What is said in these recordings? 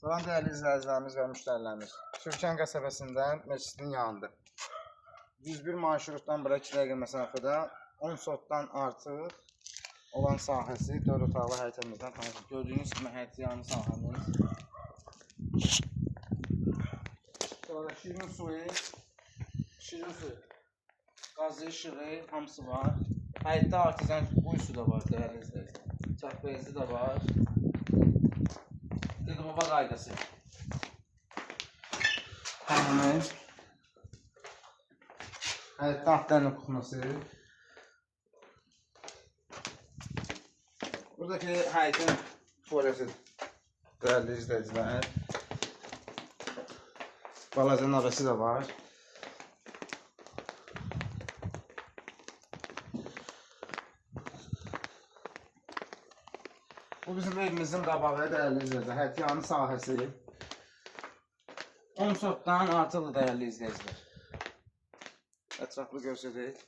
Salam dəyərli izləyicilərimiz və müştərilərimiz. Türkən qəsəbəsindən məscidin yanında. 101 marşrutdan bura 2 dəqiqə məsafədə 10 sotdan artıq olan sahəsi 4 otaqlı həyətimizdən tanışır. Gördüyünüz kimi həyətyanı sahəmiz. Sonra şirin suyu, qazı, işığı hamısı var. Həyətdə artizan quyusu da var dəyərli izləyicilərimiz. Çarpayızı da var. Dedi baba qaydası. Həmin həyətdə atlarla kuxması. Buradakı həyətin tualeti dəyərli izləyicilər. Balaca navəsi də var. Bu bizim evimizin qabağı dəyərli izləyicilər. Həyətyanı sahəsi 10 sotdan artıqdır dəyərli izləyicilər. Ətraflı göstərək.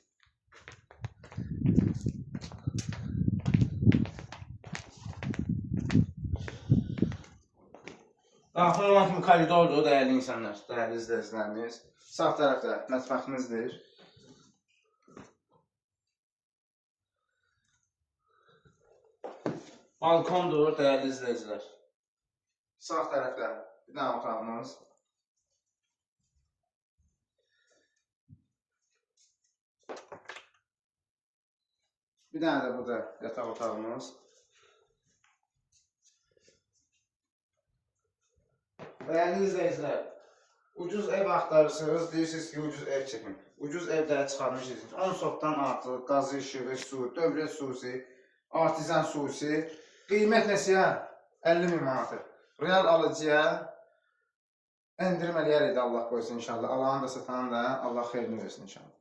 Daxil olan kimi koridordur dəyərli insanlar, dəyərli izləyicilərimiz. Sağ tərəfdə mətbəximizdir. Balkondur dəyərli izləyicilər. Sağ tərəfdə bir dənə otağımız. Bir dənə də burada yataq otağımız. Dəyərli izləyicilər, ucuz ev axtarırsınız, deyirsiniz ki, ucuz ev çəkin. Ucuz evləri çıxarmışsınız. 10 sotdan artıq, qazı, işığı, su, dövrət susi, artizan susi. Qiymət nəsiyə? 50.000 manatı. Real alıcıya endirim eləyərik də Allah qoysun inşallah. Alanı da satanı da Allah xeyrini versin inşallah.